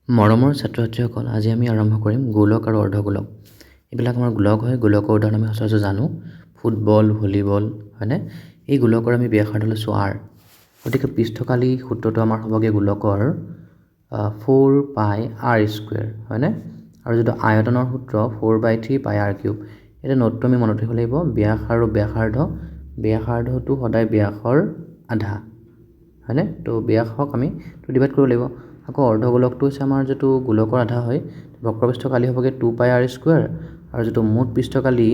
মৰমৰ ছাত্ৰ ছাত্ৰীসকল, আজি আমি আৰম্ভ কৰিম গোলক আৰু অৰ্ধগোলক। এইবিলাক আমাৰ গোলক হয়। গোলকৰ উদাহৰণ আমি সচৰাচৰ জানো, ফুটবল, ভলীবল, হয়নে? এই গোলকৰ আমি ব্যাসাৰ্ধ লৈছোঁ R। গতিকে পৃষ্ঠকালি সূত্ৰটো আমাৰ হ'বগৈ গোলকৰ 4πr², হয়নে? আৰু যিটো আয়তনৰ সূত্ৰ 4/3πr³। এতিয়া নোটটো আমি মনত ৰাখিব লাগিব, ব্যাস আৰু ব্যাসাৰ্ধ, ব্যাসাৰ্ধটো সদায় ব্যাসৰ আধা, হয়নে? তো ব্যাসক আমি ডিভাইড কৰিব লাগিব। আকৌ অৰ্ধগোলকটো হৈছে আমাৰ যিটো গোলকৰ আধা হয়, বক্ৰপৃষ্ঠকালি হ'বগৈ 2πr² আৰু যিটো মুঠ পৃষ্ঠকালি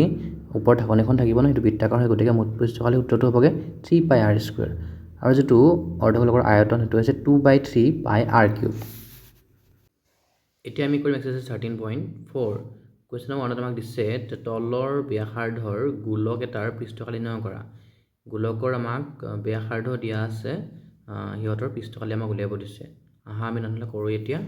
ওপৰত ঢাকনিখন থাকিব ন, সেইটো বৃত্তাকাৰ হয়, গতিকে মুঠ পৃষ্ঠকালি সূত্ৰটো হ'বগৈ 3πr²। আৰু যিটো অৰ্ধগোলকৰ আয়তন সেইটো হৈছে 2/3πr³। এতিয়া আমি কৰিম এক্সাৰচাইজ 13.4। কুৱেশ্যন নম্বৰ 1 আমাক দিছে তলৰ ব্যাসাৰ্ধৰ গোলক এটাৰ পৃষ্ঠকালি নিৰ্ণয় কৰা। গোলকৰ আমাক ব্যাসাৰ্ধ দিয়া আছে, সিহঁতৰ পৃষ্ঠকালি আমাক উলিয়াব দিছে। আহা আমি নহ'লে কৰোঁ এতিয়া।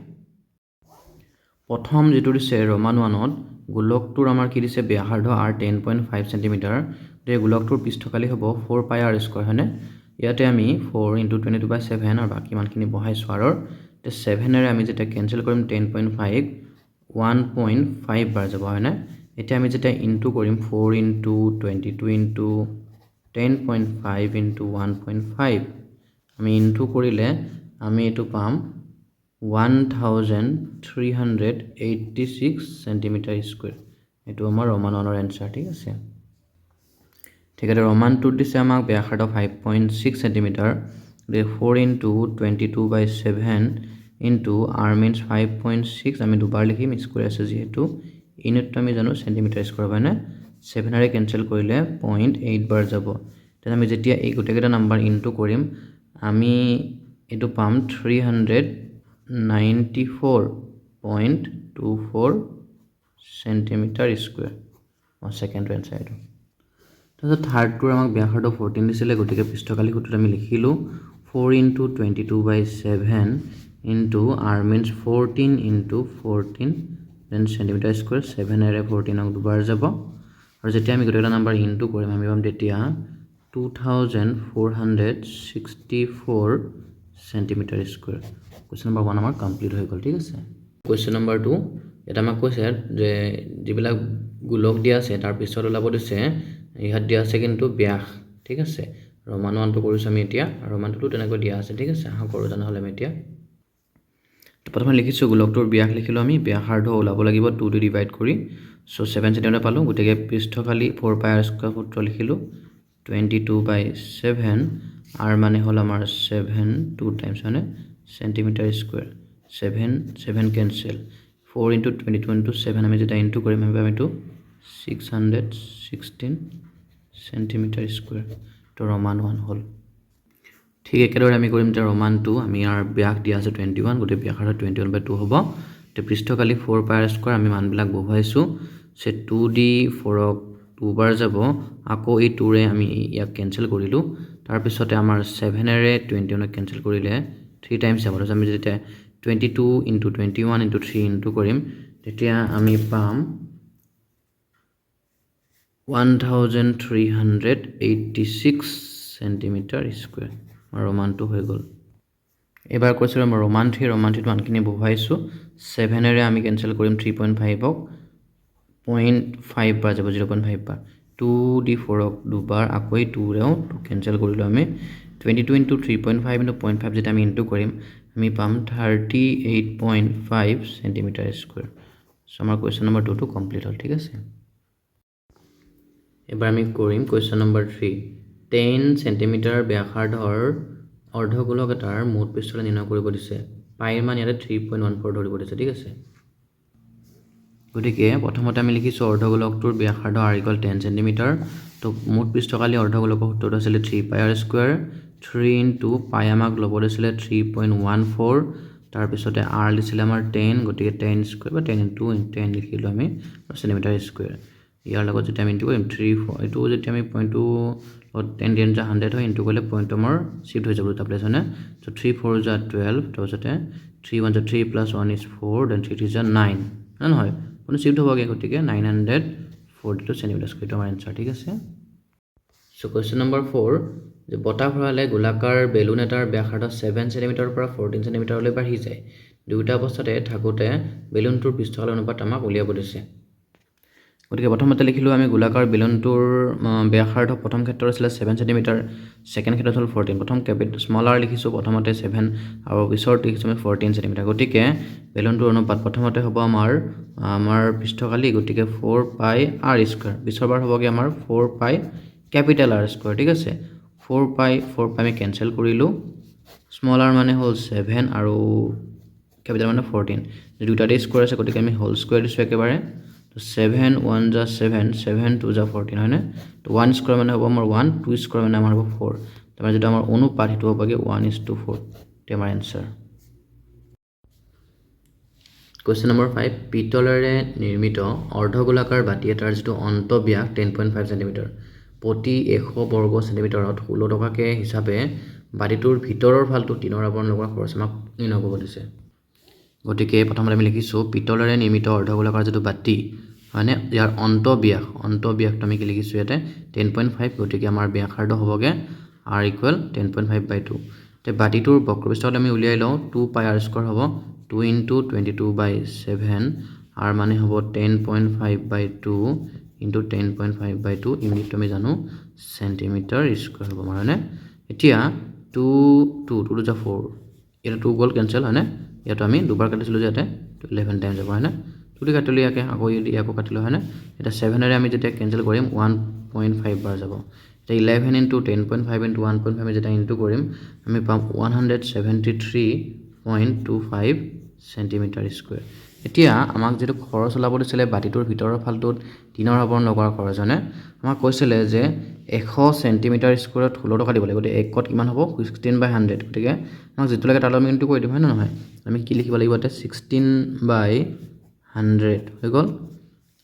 প্ৰথম যিটো দিছে ৰোমান 1ত, গোলকটোৰ আমাৰ কি দিছে ব্যাসাৰ্ধ R 10.5 চেণ্টিমিটাৰ। গতিকে গোলকটোৰ পৃষ্ঠকালি হ'ব 4πr², হয়নে? ইয়াতে আমি 4 × 22/7 আৰু বাকী ইমানখিনি বহাইছোঁ আৰৰ। এতিয়া 7ৰে আমি যেতিয়া কেঞ্চেল কৰিম 10.5, 1.5 বাৰ যাব, হয়নে? এতিয়া আমি যেতিয়া ইনটু কৰিম 4 × 22 × 10.5 × 1.5, আমি ইনটু কৰিলে আমি এইটো পাম 1386 চেণ্টিমিটাৰ স্কুৱেৰ। এইটো আমাৰ ৰোমান 1ৰ এনচাৰ, ঠিক আছে? ঠিক আছে, ৰোমান 2ত দিছে আমাক ব্যাসাৰ্ধ 5.6 চেণ্টিমিটাৰ। গতিকে 4 × 22/7 ইনটু R মিনছ 5.6, আমি দুবাৰ লিখিম, স্কুৱেৰ আছে যিহেতু। ইউনিটটো আমি জানো চেণ্টিমিটাৰ স্কুৱেৰ, হয়নে? 7ৰে কেঞ্চেল কৰিলে 0.8 বাৰ যাব। তেতিয়া আমি যেতিয়া এই গোটেইকেইটা নাম্বাৰ ইনটু কৰিম, আমি এইটো পাম 394.24 চেণ্টিমিটাৰ স্কুৱেৰ। ছেকেণ্ডটো এনচাৰ এইটো। তাৰপিছত থাৰ্ডটোৰ আমাক ব্যাসাৰ্ধ 14 দিছিলে, গতিকে পৃষ্ঠকালি সূত্ৰত আমি লিখিলোঁ 4 × 22/7 into R minus 14 × 14 then centimetre square. 7ৰে 14ক দুবাৰ যাব, আৰু যেতিয়া আমি গোটেইকেইটা নাম্বাৰ ইনটু কৰিম আমি পাম তেতিয়া 2464 চেণ্টিমিটাৰ স্কুৱেৰ। কুৱেশ্যন নম্বৰ 1 আমাৰ কমপ্লিট হৈ গ'ল, ঠিক আছে? কুৱেশ্যন নম্বৰ 2, ইয়াত আমাক কৈছে যে যিবিলাক গোলক দিয়া আছে তাৰ পিছত ওলাব দিছে, ইয়াত দিয়া আছে কিন্তু ব্যাস, ঠিক আছে? ৰোমান 1টো কৰিছোঁ আমি এতিয়া, আৰু ৰোমান 2টো তেনেকৈ দিয়া আছে, ঠিক আছে? আহা কৰোঁ তেনেহ'লে আমি এতিয়া। প্ৰথমে লিখিছোঁ গোলকটোৰ ব্যাস লিখিলোঁ আমি, ব্যাসাৰ্ধ ওলাব লাগিব 2 দি ডিভাইড কৰি। চ' 7 চেণ্টিমিটাৰ পালোঁ, গতিকে পৃষ্ঠকালি 4πr² সূত্ৰ লিখিলোঁ 22/7, R মানে হ'ল আমাৰ 7 2 টাইমছ, হয়নে? Centimetre square. 7 কেঞ্চেল, 4 × 22 × 7 আমি যেতিয়া ইনটু কৰিম আমি পাম এইটো 616 চেণ্টিমিটাৰ স্কুৱেৰ। তো ৰোমান 1 হ'ল। ঠিক একেদৰে আমি কৰিম এতিয়া ৰোমান 2। আমি ইয়াৰ ব্যাস দিয়া আছে 21, গতিকে ব্যাসাৰ্ধ 21/2 হ'ব। এতিয়া পৃষ্ঠকালি 4πr², আমি মানবিলাক বহুৱাইছোঁ। 2 দি 4ক 2 বাৰ যাব, আকৌ এই 2ৰে আমি ইয়াক কেঞ্চেল কৰিলোঁ। তাৰপিছতে আমাৰ 7ৰে 21ক কেঞ্চেল কৰিলে 3 টাইমছ যাব। তাৰপিছত আমি যেতিয়া 22 × 21 × 3 ইনটু কৰিম, তেতিয়া আমি পাম 1386 চেণ্টিমিটাৰ স্কুৱেৰ। আমাৰ ৰোমান 2 হৈ গ'ল। এইবাৰ কৈছোঁ মই ৰোমান 3, ৰোমান 3টো আনখিনি বহুৱাইছোঁ। 7ৰে আমি কেঞ্চেল কৰিম 3.5ক, 0.5 বাৰ যাব, 0.5 বাৰ। 2 দি 4ক দুবাৰ, আকৌ এই 2ৰেও কেঞ্চেল কৰিলোঁ আমি। 22 × 3.5 × 0.5 যেতিয়া আমি ইনটু কৰিম, আমি পাম 38.5 চেণ্টিমিটাৰ স্কুৱেৰ। চ' আমাৰ কুৱেশ্যন নম্বৰ 2টো কমপ্লিট হ'ল, ঠিক আছে? এবাৰ আমি কৰিম কুৱেশ্যন নম্বৰ 3। 10 চেণ্টিমিটাৰ ব্যাসাৰ্ধৰ অৰ্ধগোলক এটাৰ মুঠ পৃষ্ঠকালি নিৰ্ণয় কৰিব দিছে। পাইৰ মান ইয়াতে 3.14 ধৰিব দিছে, ঠিক আছে? গতিকে প্ৰথমতে আমি লিখিছোঁ অৰ্ধগোলকটোৰ ব্যাসাৰ্ধ R = 10 চেণ্টিমিটাৰ। তো মুঠ পৃষ্ঠকালি অৰ্ধগোলকৰ সূত্ৰটো আছিলে 3πr²। 3 × π আমাক ল'ব দিছিলে 3.14, তাৰপিছতে R দিছিলে আমাৰ 10, গতিকে 10² বা 10 × 10 লিখিলোঁ আমি, চেণ্টিমিটাৰ স্কুৱেৰ। ইয়াৰ লগত যেতিয়া আমি ইনটু কৰিম 3 4, এইটো যেতিয়া আমি পইণ্টটো 10 10 × 100 হয়, ইনটু কৰিলে পইণ্টটো আমাৰ চিফ্ট হৈ যাব দুটা প্লেচ, হয়নে? চ' 3 4 = 12, তাৰপিছতে 3 1 = 3 + 1 = 4, দেন 3 3 = 9, হয় নহয়? কোনো চিফ্ট হ'বগৈ, গতিকে 942 চেণ্টিমিটাৰ স্কুৱেৰ, এইটো আমাৰ এনচাৰ, ঠিক আছে? চ' কুৱেশ্যন নম্বৰ 4, যে বতাহ ভৰালে গোলাকাৰ বেলুন এটাৰ ব্যাসাৰ্ধ 7 চেণ্টিমিটাৰৰ পৰা 14 চেণ্টিমিটাৰলৈ বাঢ়ি যায়, দুয়োটা অৱস্থাতে থাকোঁতে বেলুনটোৰ পৃষ্ঠকালৰ অনুপাত আমাক উলিয়াব দিছে গতিকে প্ৰথমতে লিখিলোঁ আমি গোলাকাৰ বেলুনটোৰ ব্যাসাৰ্ধ প্ৰথম ক্ষেত্ৰত আছিলে 7 সেণ্টিমিটাৰ ছেকেণ্ড ক্ষেত্ৰত হ'ল 14 প্ৰথম স্মল আৰ লিখিছোঁ প্ৰথমতে 7 আৰু পিছত লিখিছোঁ আমি 14 সেণ্টিমিটাৰ গতিকে বেলুনটোৰ অনুপাত প্ৰথমতে হ'ব আমাৰ পৃষ্ঠকালি গতিকে 4 পাই আৰ স্কুৱাৰ পিছৰবাৰ হ'বগৈ আমাৰ 4 পাই কেপিটেল আৰ স্কুৱাৰ ঠিক আছে 4 পাই আমি কেঞ্চেল কৰিলোঁ স্মল আৰ মানে হ'ল 7 আৰু কেপিটেল মানে 14 দুটাতে স্কুৱাৰ আছে গতিকে আমি হোল স্কুৱাৰ দিছোঁ একেবাৰে তো 7 1 যা 7 7 2 যা 14 হয়নে তো 1 স্কুৱাৰ মানে হ'ব আমাৰ 1 2 স্কুৱাৰ মানে আমাৰ হ'ব 4 তাৰমানে যেটা আমাৰ অনুপাত সেইটো হ'বগৈ 1:4 এটো আমাৰ এনসাৰ কোৱেশ্চন নম্বৰ 5 পিতলেৰে নিৰ্মিত অৰ্ধগোলাকাৰ বাটি এটাৰ যেটো অন্তব্যাস 10.5 সেণ্টিমিটাৰ প্ৰতি 100 বৰ্গ সেণ্টিমিটাৰত 16 টকাকে হিচাপে বাটিটোৰ ভিতৰৰ ফালটো টিনৰ আৱৰণ লগোৱা খৰচ আমাক নিৰ্ণয় কৰিব দিছে গতিকে প্ৰথমতে আমি লিখিছোঁ পিতলেৰে নিৰ্মিত অৰ্ধগোলাকাৰ যেটো বাটি মানে ইয়াৰ অন্তব্যাসটো আমি কি লিখিছোঁ ইয়াতে 10.5 গতিকে আমাৰ ব্যাসাৰ্ধ হ'বগে r = 10.5/2 তে বাটিটোৰ বক্ৰপৃষ্ঠত আমি উলিয়াই লওঁ 2 পাই r স্কয়াৰ হ'ব 2 * 22/7 r মানে হ'ব 10.5/2 * 10.5/2 ইউনিটটো আমি জানো সেন্টিমিটাৰ স্কয়াৰ হ'ব মানে এতিয়া 2 2 যা 4 এটা 2 গ'ল কেনসেল হয়নে ইয়াতো আমি দুবাৰ কাটিছিলো যাতে 11 টাইম যাব হয়নে 2 কাটিলো ইয়াকে আকৌ ইয়াকো কাটিলো হয়নে এটা 7 ৰে আমি যেতিয়া কেনসেল কৰিম 1.5 বাৰ যাব এটা 11 * 10.5 * 1.5 আমি যেতিয়া ইনটু কৰিম আমি পাম 173.25 সেন্টিমিটাৰ স্কয়াৰ এতিয়া আমাক যেটো খৰচ ওলাব দিছিলে বাটিটোৰ ভিতৰৰ ফালটোত টিনৰ আৱৰণ লগোৱাৰ খৰচ হয়নে আমাক কৈছিলে যে 100 সেন্টিমিটাৰ স্কয়াৰত 16 টকা দিব লাগিব গতিকে একত কিমান হ'ব 16/100 গতিকে আমাক যেটো লাগে তাৰ লগত ইনটু কৰি দিম হয় নহয় আমি কি লিখিব লাগিব এটা 16/100 হৈ গ'ল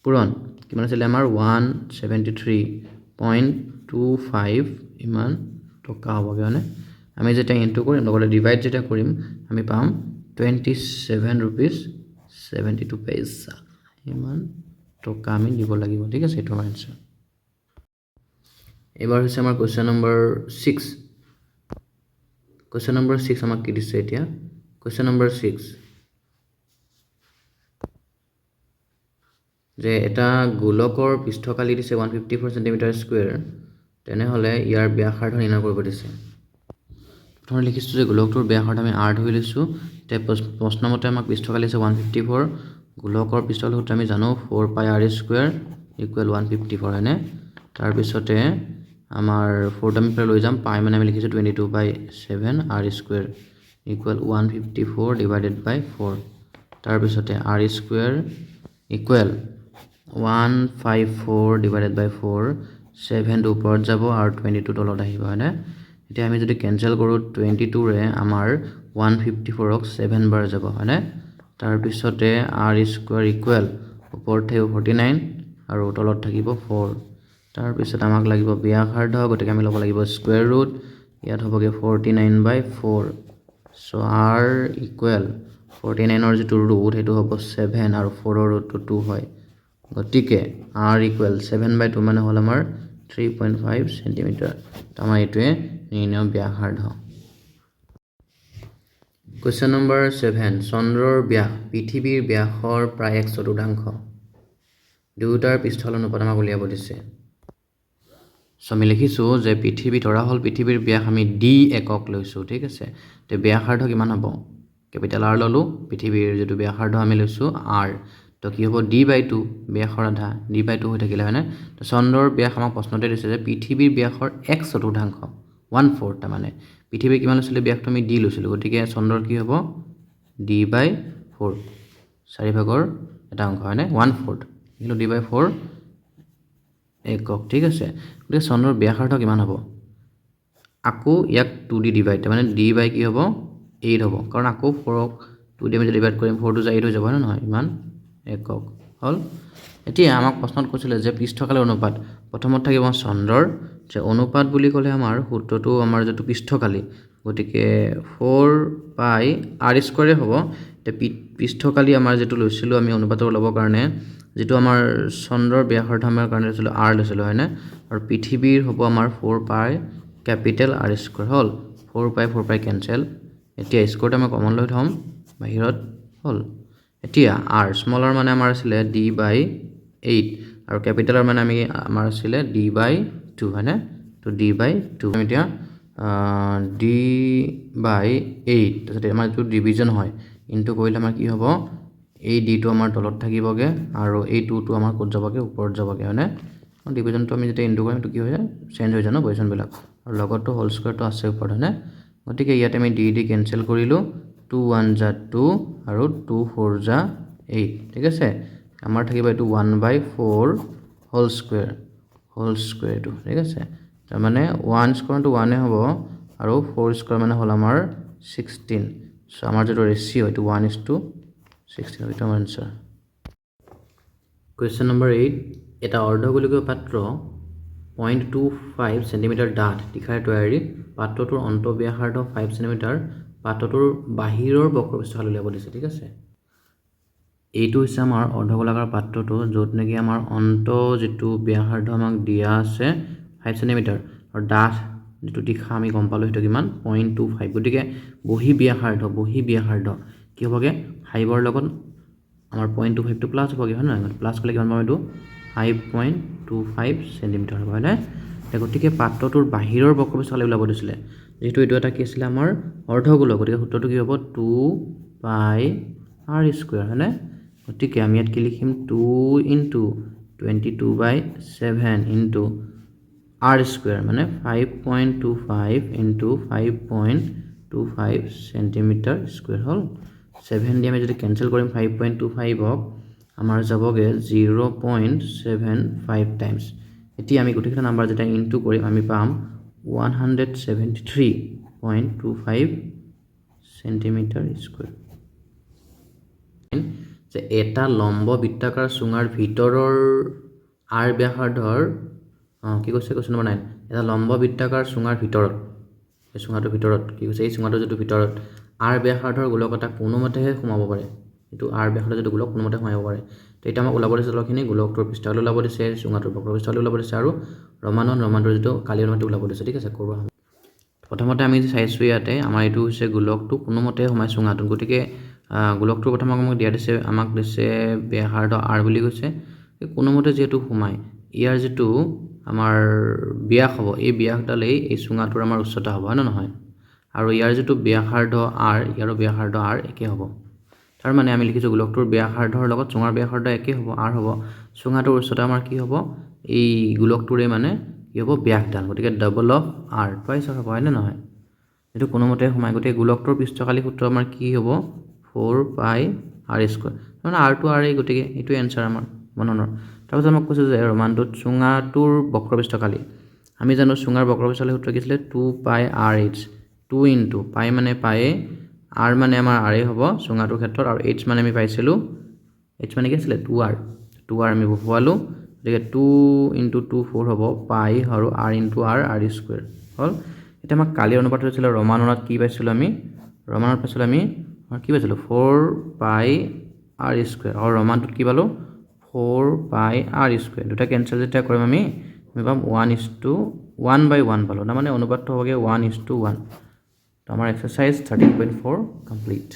পূৰণ কিমান আছিল আমাৰ 173.25 ইমান টকা হ'বগে মানে আমি যেতিয়া ইনটু কৰিম লগতে ডিভাইড যেতিয়া কৰিম আমি পাম 27 rupees 72 পইচা ইমান টকা আমি দিব লাগিব ঠিক আছে এটো আনসাৰ এবাৰ হৈছে আমাৰ কোৱেশ্চন নম্বৰ 6 কোৱেশ্চন নম্বৰ 6 আমাক কি দিছে এতিয়া কোৱেশ্চন নম্বৰ 6 যে এটা গোলকৰ পৃষ্ঠকালি দিছে 154 সেন্টিমিটাৰ স্কয়াৰ তেনেহলে ইয়াৰ ব্যাসাৰ্ধ নিৰ্ণয় কৰিব দিছে প্ৰথমে লিখিছো যে গোলকটোৰ ব্যাসাৰ্ধ আমি r ধৰি লৈছো তে প্ৰশ্নমতে আমাক পৃষ্ঠকালি আছে 154 গোলকৰ পৃষ্ঠকালি সূত্ৰ আমি জানো 4 পাই r স্কয়াৰ = 154 হয়নে তাৰ পিছতে আমাৰ 4 আমি লৈ যাম পাই মানে আমি লিখিছো 22/7 r স্কয়াৰ = 154 / 4 তাৰ পিছতে r স্কয়াৰ = 154 / 4 7 টো ওপৰত যাব আৰু 22 তলত আহিব হয়নে এতিয়া আমি যদি কেনসেল কৰো 22 ৰে আমাৰ 154ক 7 বাৰ যাব হয়নে তাৰ পিছতে r স্কয়াৰ = ওপৰত থাকিব 49 আৰু তলত থাকিব 4 তাৰ পিছত আমাক লাগিব ব্যাসাৰ্ধ গতিকে আমি ল'ব লাগিব স্কয়াৰ ৰুট ইয়াত হ'বগে 49/4 সো r = 49 ৰ যেটো ৰুট হেতু হ'ব 7 আৰু 4 ৰ ৰুটটো 2 হয় গতিকে r = 7/2 মানে হ'ল আমাৰ 3.5 সেন্টিমিটাৰ তো আমাৰ এটোৱে নিৰ্ণয় ব্যাসাৰ্ধ কোৱেশ্চন নম্বৰ 7 চন্দ্ৰৰ ব্যাস পৃথিৱীৰ ব্যাসৰ প্ৰায় 1/4 দুয়োটাৰ পৃষ্ঠল অনুপাত আমাক উলিয়াব দিছে সো আমি লিখিছো যে পৃথিৱী ধৰা হল পৃথিৱীৰ ব্যাস আমি d একক লৈছো ঠিক আছে তে ব্যাসাৰ্ধ কিমান হ'ব কেপিটেল r ললো পৃথিৱীৰ যেটো ব্যাসাৰ্ধ আমি লৈছো r তো কি হ'ব d/2 ব্যাসৰ আধা d/2 হৈ থাকিলে হয়নে তো চন্দ্ৰৰ ব্যাস আমাক প্ৰশ্নতে দিছে যে পৃথিৱীৰ ব্যাসৰ 1/4 1/4 টা মানে পৃথিৱীৰ কিমান লৈছিলে ব্যাসটো আমি d লৈছিলো গতিকে চন্দ্ৰৰ কি হ'ব d/4 চাৰি ভাগৰ এটা অংশ হয়নে 1/4 কিন্তু d/4 একক ঠিক আছে গতিকে চন্দ্ৰৰ ব্যাসাৰ্ধ কিমান হ'ব আকৌ ইয়াক 2 দি ডিভাইড মানে d বাই কি হ'ব 8 হ'ব কাৰণ আকৌ 4ক 2 দি আমি ডিভাইড কৰিম 4 টো 8 হৈ যাব না নহয় ইমান একক হল এতিয়া আমাক প্ৰশ্নত কৈছিল যে পৃষ্ঠকালৰ অনুপাত প্ৰথমত থাকিব চন্দ্ৰৰ যে অনুপাত বুলি ক'লে আমাৰ সূত্ৰটো আমাৰ যেটো পৃষ্ঠকালি গতিকে 4 পাই r স্কয়াৰ হ'ব তে পৃষ্ঠকালি আমাৰ যেটো লৈছিলো আমি অনুপাতৰ ল'ব কাৰণে যেটো আমাৰ চন্দ্ৰৰ ব্যাসাৰ্ধ আমাৰ কাৰণে লৈছিলো r লৈছিলো হয়নে আৰু পৃথিৱীৰ হ'ব আমাৰ 4 পাই কেপিটেল r স্কয়াৰ হল 4 পাই কেনসেল এতিয়া স্কয়াৰটো আমি কমন লৈ থম বাহিৰত হ'ল এতিয়া r স্মল r মানে আমাৰ আছিলে d/8 আৰু কেপিটেল r মানে আমাৰ আছিলে d/2 হয়নে তো d/2 আমি এতিয়া d/8 তাৰপিছত আমাৰ যিটো ডিভিজন হয় ইনটু কৰিলে আমাৰ কি হ'ব এই d টো আমাৰ তলত থাকিবগে আৰু এই 2 টো আমাৰ ক'ত যাবগে ওপৰত যাবগে হয়নে ডিভিজনটো আমি যেতিয়া ইনটু কৰিম তো কি হৈ যায় চেঞ্জ হৈ যায় ন পজিচনবিলাক আৰু লগতো হোল স্কয়াৰটো আছে ওপৰত হয়নে গতিকে ইয়াতে আমি d কেনসেল কৰিলো 2 1 যা 2 আৰু 2 4 যা 8 ঠিক আছে আমাৰ থাকিব এটো 1/4 হোল স্কয়াৰ টো ঠিক আছে তাৰ মানে 1 স্কয়াৰ টো 1 এ হ'ব আৰু 4 স্কয়াৰ মানে হ'ল আমাৰ 16 সো আমাৰ যেটো ৰেশিও এটো 1:16 এটা আনসাৰ কোয়েশ্চন নম্বৰ 8 এটা অৰ্ধগোলকীয় পাত্ৰ 0.25 সেন্টিমিটাৰ ডাঠ তীখাৰে তৈয়াৰী পাত্ৰটোৰ অন্তঃব্যাসাৰ্ধ 5 সেন্টিমিটাৰ পাত্ৰটোৰ বাহিৰৰ বক্ৰপৃষ্ঠফালে উলিয়াব দিছে ঠিক আছে এইটো হৈছে আমাৰ অৰ্ধগোলাকাৰ পাত্ৰটো য'ত নেকি আমাৰ অন্ত যেটো ব্যাসাৰ্ধ আমাক দিয়া আছে 5 সেন্টিমিটাৰ আৰু ডাঠ যেটো তীখা আমি গম পালো হেতু কিমান 0.25 গতিকে বহি ব্যাসাৰ্ধ কি হ'বগে 5 ৰ লগত আমাৰ 0.25 টো প্লাস হ'বগে হয় না প্লাস কৰিলে কিমান পাম এটো 5.25 সেন্টিমিটাৰ হ'ব হয়নে গতিকে পাত্ৰটোৰ বাহিৰৰ বক্ৰপৃষ্ঠফালে উলিয়াব দিছিলে যেটো এটো এটা কি আছিল আমাৰ অৰ্ধগোলক গতিকে সূত্ৰটো কি হ'ব 2 পাই r স্কয়াৰ হয়নে গতিকে আমি ইয়াত কি লিখিম 2 ইনটু 22/7 ইনটু r স্কয়াৰ মানে 5.25 ইনটু 5.25 সেন্টিমিটাৰ স্কয়াৰ হ'ল 7 দিয়ে আমি যদি কেনসেল কৰিম 5.25 ক আমাৰ যাবগে 0.75 টাইমস এতিয়া আমি গোটেইটা নাম্বাৰ যেটা ইনটু কৰিম আমি পাম 173.25 সেন্টিমিটাৰ স্কয়াৰ যে এটা লম্ব বৃত্তাকাৰ চুঙাৰ ভিতৰৰ r ব্যাসাৰ্ধৰ কি কৈছে কোৱেশ্চন নম্বৰ 9 এটা লম্ব বৃত্তাকাৰ চুঙাৰ ভিতৰত এই চুঙাটোৰ ভিতৰত কি কৈছে এই চুঙাটোৰ যেটো ভিতৰত r ব্যাসাৰ্ধৰ গোলক এটা কোনোমতেহে সোমাব পাৰে এটো r ব্যাসাৰ্ধৰ যেটো গোলক কোনোমতে সোমাব পাৰে তো এটা আমাক ওলাব দিছে তলখিনি গোলকটোৰ পৃষ্ঠফালে ওলাব দিছে চুঙাটোৰ বক্ৰপৃষ্ঠফালে ওলাব দিছে আৰু ৰমানৰ যেটো কালি অনুমতি ওলাব দিছে ঠিক আছে কৰোৱা প্ৰথমতে আমি চাইছো ইয়াতে আমাৰ এটো হৈছে গোলকটো কোনোমতে সোমাই চুঙাটো গতিকে গোলকটোৰ কথা আমাক দিছে ব্যাসাৰ্ধ r বুলি কৈছে কোনোমতে যেটো সোমাই ইয়াৰ যেটো আমাৰ ব্যাস হ'ব এই ব্যাসডালেই এই চুঙাটোৰ আমাৰ উচ্চতা হ'ব না নহয় আৰু ইয়াৰ যেটো ব্যাসাৰ্ধ r ইয়াৰ ব্যাসাৰ্ধ r একে হ'ব তাৰ মানে আমি লিখিছো গোলকটোৰ ব্যাসাৰ্ধৰ লগত চুঙাৰ ব্যাসাৰ্ধ একে হ'ব r হ'ব চুঙাটোৰ উচ্চতা আমাৰ কি হ'ব এই গোলকটোৰে মানে কি হ'ব ব্যাসডাল গতিকে ডাবল অফ r টুৱাইস হ'ব হয় না নহয় এটো কোনোমতে সোমাই গতিকে গোলকটোৰ পৃষ্ঠকালি সূত্ৰ আমাৰ কি হ'ব 4 পাই r স্কয়াৰ মানে r to r এই গতিকে এটো এনসাৰ আমাৰ মনৰ তাৰপিছত আমাক কৈছে যে ৰমানটোত চুঙাটোৰ বক্ৰপৃষ্ঠকালি আমি জানো চুঙাৰ বক্ৰপৃষ্ঠকালি সূত্ৰ কি আছিল 2 পাই rh 2 ইনটু পাই মানে পাই r মানে আমাৰ r হ'ব চুঙাটোৰ ক্ষেত্ৰত আৰু h মানে আমি পাইছিলো h মানে কি আছিল 2r আমি বহুৱালো গতিকে 2 ইনটু 2 4 হ'ব পাই আৰু r into r r square হ'ল এটা আমাক কালি অনুপাত হৈছিল ৰমানত কি পাইছিলো আমি ৰমানত পাইছিলো আমি কি পাইছিলো 4 পাই r স্কয়াৰ আৰু ৰমানটোত কি পালো 4 পাই r স্কয়াৰ দুটা কেনসেল যেটা কৰিম আমি পাম 1:1/1 পালো না মানে অনুপাতটো হ'বগে 1:1 তো আমাৰ এক্সাৰসাইজ 13.4 কমপ্লিট